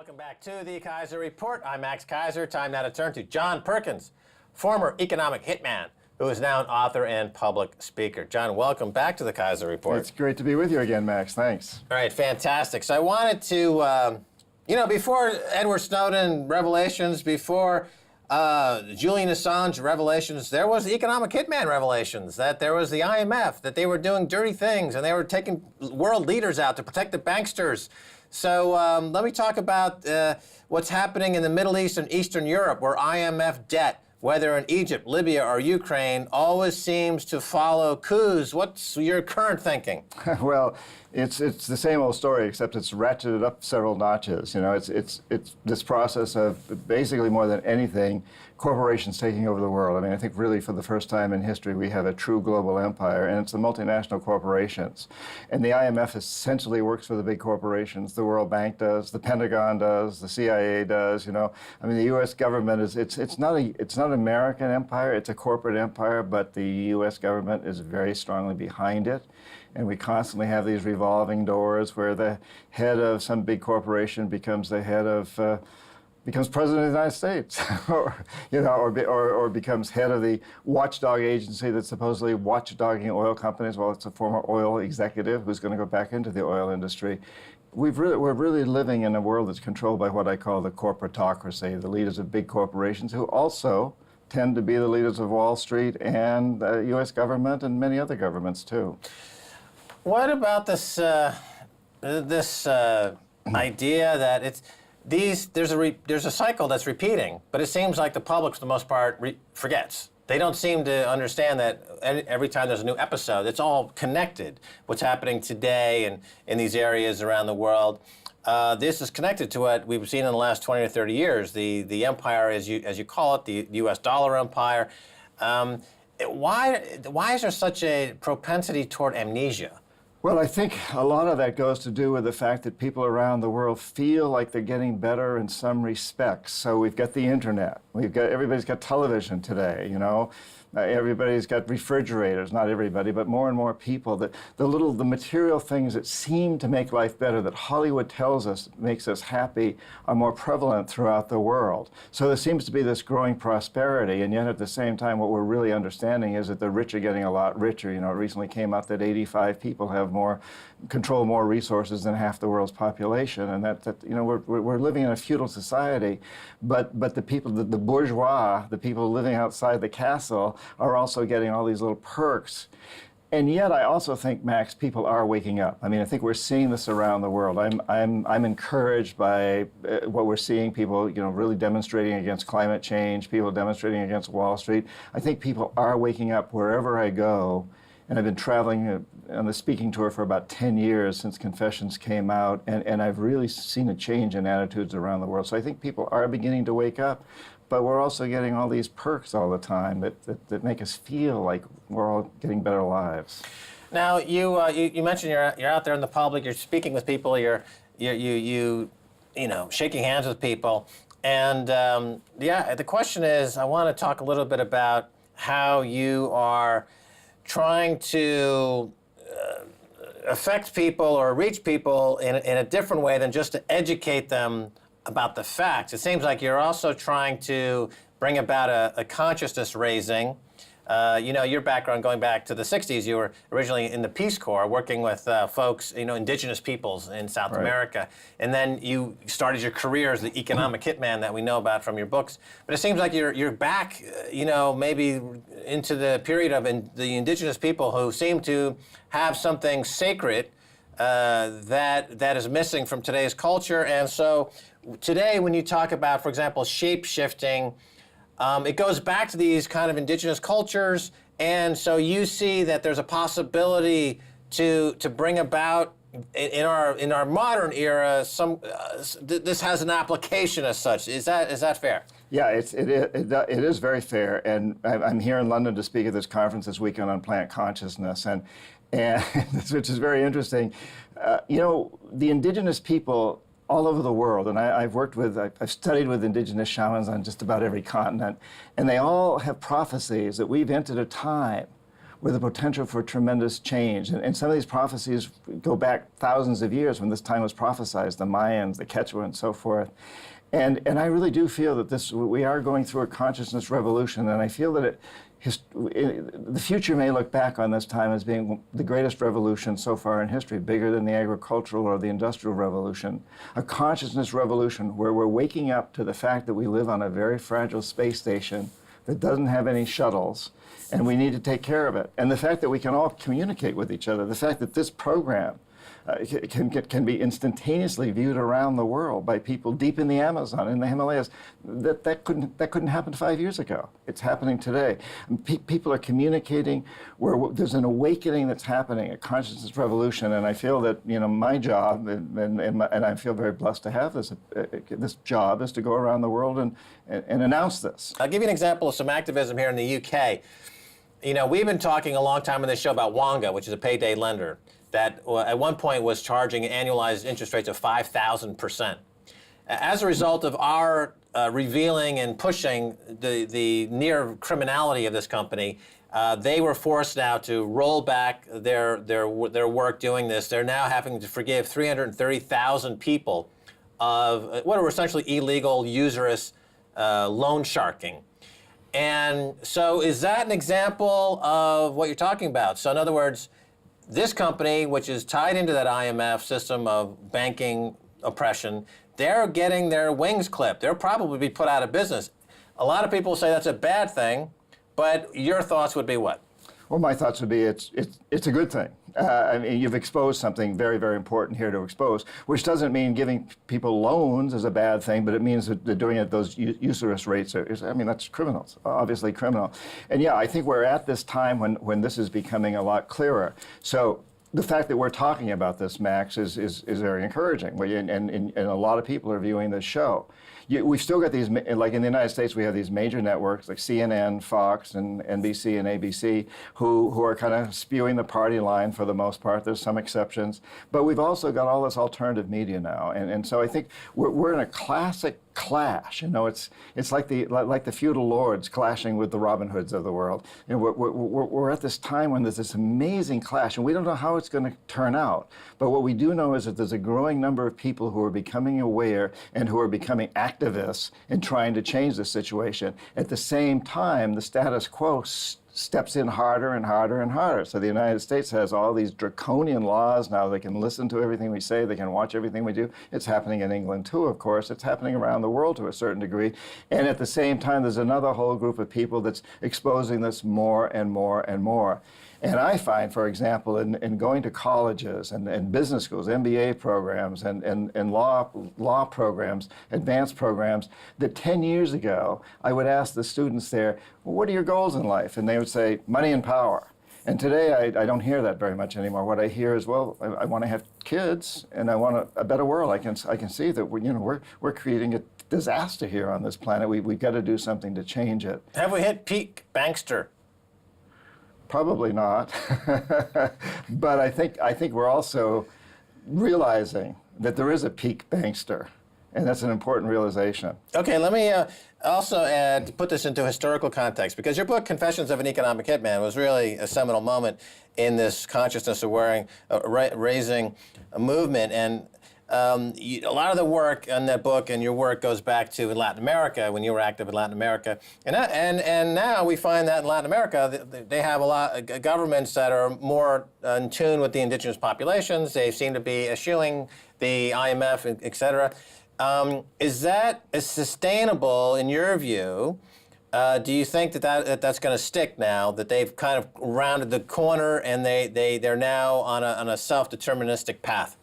Welcome back to the Keiser Report. I'm Max Keiser. Time now to turn to John Perkins, former economic hitman, who is now an author and public speaker. John, welcome back to the Keiser Report. It's great to be with you again, Max. Thanks. All right, fantastic. So I wanted to, before Edward Snowden revelations, before Julian Assange revelations, there was the economic hitman revelations, that there was the IMF, that they were doing dirty things, and they were taking world leaders out to protect the banksters. So let me talk about what's happening in the Middle East and Eastern Europe, where IMF debt, whether in Egypt, Libya, or Ukraine, always seems to follow coups. What's your current thinking? Well, it's the same old story, except it's ratcheted up several notches. You know, it's this process of basically more than anything, corporations taking over the world. I mean, I think really for the first time in history we have a true global empire, and it's the multinational corporations. And the IMF essentially works for the big corporations. The World Bank does, the Pentagon does, the CIA does. You know, I mean, the U.S. government it's not an American empire. It's a corporate empire, but the U.S. government is very strongly behind it. And we constantly have these revolving doors where the head of some big corporation becomes the head of, becomes president of the United States, or becomes head of the watchdog agency that's supposedly watchdogging oil companies. Well, it's a former oil executive who's going to go back into the oil industry. We're really living in a world that's controlled by what I call the corporatocracy, the leaders of big corporations who also tend to be the leaders of Wall Street and the U.S. government and many other governments too. What about this idea that there's a cycle that's repeating, but it seems like the public, for the most part, forgets. They don't seem to understand that every time there's a new episode, it's all connected. What's happening today and in these areas around the world, this is connected to what we've seen in the last 20 or 30 years. The empire, as you call it, the U.S. dollar empire. Why is there such a propensity toward amnesia? Well, I think a lot of that goes to do with the fact that people around the world feel like they're getting better in some respects. So we've got the internet. Everybody's got television today, you know. Everybody's got refrigerators, not everybody, but more and more people. The material things that seem to make life better, that Hollywood tells us makes us happy, are more prevalent throughout the world. So there seems to be this growing prosperity, and yet at the same time, what we're really understanding is that the rich are getting a lot richer. You know, it recently came out that 85 people have control more resources than half the world's population, and that we're living in a feudal society, but the people, the bourgeois, the people living outside the castle, are also getting all these little perks. And yet I also think, Max, people are waking up. I mean, I think we're seeing this around the world. I'm encouraged by what we're seeing, people, really demonstrating against climate change, people demonstrating against Wall Street. I think people are waking up wherever I go. And I've been traveling on the speaking tour for about 10 years since Confessions came out, and I've really seen a change in attitudes around the world. So I think people are beginning to wake up, but we're also getting all these perks all the time that make us feel like we're all getting better lives. Now, you mentioned you're out there in the public, you're speaking with people, you're shaking hands with people, and the question is, I want to talk a little bit about how you are trying to affect people or reach people in a different way than just to educate them about the facts. It seems like you're also trying to bring about a consciousness raising. Your background going back to the 60s, you were originally in the Peace Corps working with folks, indigenous peoples in South America. And then you started your career as the economic hitman that we know about from your books. But it seems like you're back, maybe into the period of the indigenous people who seem to have something sacred that is missing from today's culture. And so today when you talk about, for example, shape-shifting, it goes back to these kind of indigenous cultures, and so you see that there's a possibility to bring about in our modern era this has an application as such. Is that fair? Yeah, it is very fair, and I'm here in London to speak at this conference this weekend on plant consciousness, and which is very interesting. The indigenous people all over the world, and I've studied with indigenous shamans on just about every continent, and they all have prophecies that we've entered a time with the potential for tremendous change. And some of these prophecies go back thousands of years when this time was prophesied, the Mayans, the Quechua, and so forth. And I really do feel that we are going through a consciousness revolution, and I feel that the future may look back on this time as being the greatest revolution so far in history, bigger than the agricultural or the industrial revolution. A consciousness revolution where we're waking up to the fact that we live on a very fragile space station that doesn't have any shuttles, and we need to take care of it. And the fact that we can all communicate with each other, the fact that this program can be instantaneously viewed around the world by people deep in the Amazon, in the Himalayas. That couldn't happen 5 years ago. It's happening today. People are communicating where there's an awakening that's happening, a consciousness revolution. And I feel that my job, and I feel very blessed to have this job, is to go around the world and announce this. I'll give you an example of some activism here in the UK. We've been talking a long time on this show about Wonga, which is a payday lender, that at one point was charging annualized interest rates of 5,000%. As a result of our revealing and pushing the near criminality of this company, they were forced now to roll back their work doing this. They're now having to forgive 330,000 people of what are essentially illegal, usurious loan sharking. And so is that an example of what you're talking about? So in other words, this company, which is tied into that IMF system of banking oppression, they're getting their wings clipped. They'll probably be put out of business. A lot of people say that's a bad thing, but your thoughts would be what? Well, my thoughts would be it's a good thing. I mean, you've exposed something very, very important here to expose, which doesn't mean giving people loans is a bad thing, but it means that they're doing it at those usurious rates. That's criminals, obviously criminal. And yeah, I think we're at this time when this is becoming a lot clearer. So the fact that we're talking about this, Max, is very encouraging. And a lot of people are viewing this show. We've still got these, like in the United States, we have these major networks like CNN, Fox, and NBC and ABC who are kind of spewing the party line for the most part. There's some exceptions. But we've also got all this alternative media now. And so I think we're in a classic clash. It's like the feudal lords clashing with the Robin Hoods of the world. We're at this time when there's this amazing clash, and we don't know how it's going to turn out. But what we do know is that there's a growing number of people who are becoming aware and who are becoming activists in trying to change the situation. At the same time, the status quo steps in harder and harder and harder. So the United States has all these draconian laws now. They can listen to everything we say. They can watch everything we do. It's happening in England too, of course. It's happening around the world to a certain degree. And at the same time, there's another whole group of people that's exposing this more and more and more. And I find, for example, in going to colleges and business schools, MBA programs and law programs, advanced programs, that 10 years ago, I would ask the students there, well, what are your goals in life? And they would say, money and power. And today, I don't hear that very much anymore. What I hear is, well, I want to have kids, and I want a better world. I can see that we're creating a disaster here on this planet. We've got to do something to change it. Have we hit peak bankster? Probably not, but I think we're also realizing that there is a peak bankster, and that's an important realization. Okay, let me also add, to put this into historical context, because your book, Confessions of an Economic Hitman, was really a seminal moment in this consciousness of raising a movement. And a lot of the work in that book and your work goes back to Latin America, when you were active in Latin America. And now we find that in Latin America, they have a lot of governments that are more in tune with the indigenous populations. They seem to be eschewing the IMF, et cetera. Is that sustainable in your view? Do you think that's going to stick now, that they've kind of rounded the corner and they're now on a self-deterministic path?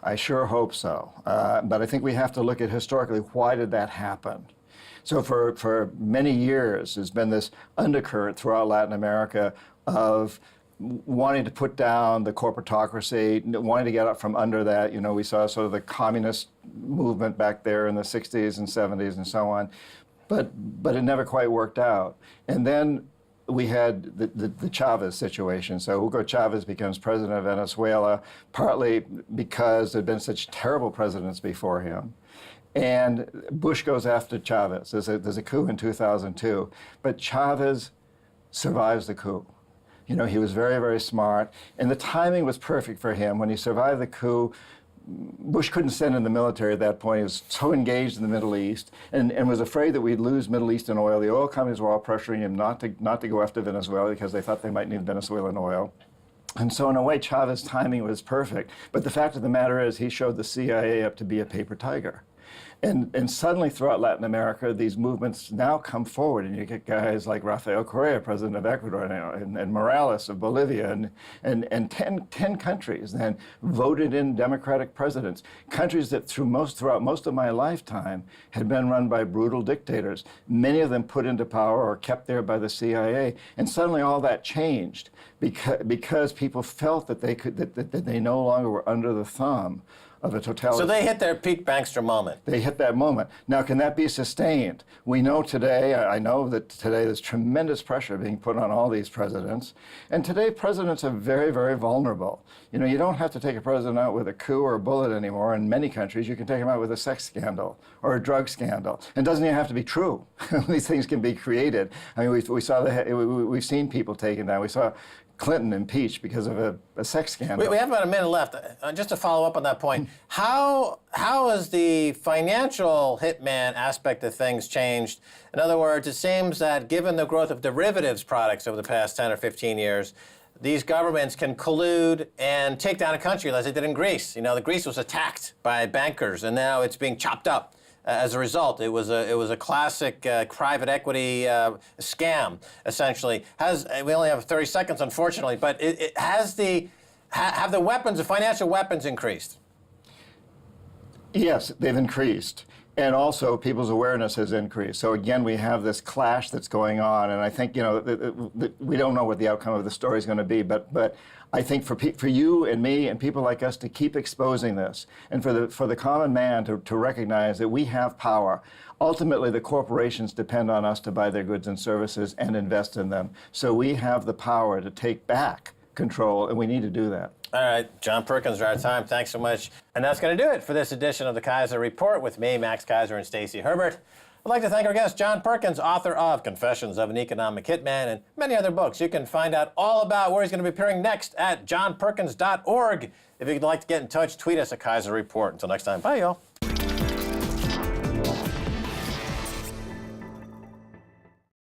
I sure hope so. But I think we have to look at historically, why did that happen? So for many years, there's been this undercurrent throughout Latin America of wanting to put down the corporatocracy, wanting to get up from under that. We saw sort of the communist movement back there in the 60s and 70s and so on. But it never quite worked out. And then we had the Chavez situation. So Hugo Chavez becomes president of Venezuela, partly because there had been such terrible presidents before him. And Bush goes after Chavez. There's a coup in 2002. But Chavez survives the coup. You know, he was very, very smart. And the timing was perfect for him. When he survived the coup, Bush couldn't send in the military at that point. He was so engaged in the Middle East and was afraid that we'd lose Middle Eastern oil. The oil companies were all pressuring him not to go after Venezuela because they thought they might need Venezuelan oil. And so in a way, Chavez's timing was perfect. But the fact of the matter is he showed the CIA up to be a paper tiger. And suddenly throughout Latin America, these movements now come forward, and you get guys like Rafael Correa, president of Ecuador, and Morales of Bolivia, and 10 countries then voted in democratic presidents. Countries that throughout most of my lifetime had been run by brutal dictators, many of them put into power or kept there by the CIA. And suddenly all that changed because people felt that they no longer were under the thumb of a totalitarian. So they hit their Pete Bankster moment. They hit that moment. Now, can that be sustained? We know today, I know that today there's tremendous pressure being put on all these presidents. And today, presidents are very, very vulnerable. You know, you don't have to take a president out with a coup or a bullet anymore. In many countries, you can take him out with a sex scandal or a drug scandal. And it doesn't even have to be true. These things can be created. I mean, we've seen people taken down. We saw Clinton impeached because of a sex scandal. We have about a minute left. Just to follow up on that point, how has the financial hitman aspect of things changed? In other words, it seems that given the growth of derivatives products over the past 10 or 15 years, these governments can collude and take down a country as they did in Greece. You know, the Greece was attacked by bankers, and now it's being chopped up. As a result, it was a classic private equity scam. Essentially, we only have 30 seconds, unfortunately, but have the weapons, the financial weapons, increased? Yes, they've increased. And also, people's awareness has increased. So again, we have this clash that's going on, and I think, you know, we don't know what the outcome of the story is going to be, but I think for you and me and people like us to keep exposing this, and for the common man to recognize that we have power. Ultimately, the corporations depend on us to buy their goods and services and invest in them. So we have the power to take back control, and we need to do that. All right, John Perkins, we're out of time. Thanks so much. And that's going to do it for this edition of the Keiser Report with me, Max Keiser, and Stacey Herbert. I'd like to thank our guest, John Perkins, author of Confessions of an Economic Hitman and many other books. You can find out all about where he's going to be appearing next at johnperkins.org. If you'd like to get in touch, tweet us at Keiser Report. Until next time, bye, y'all.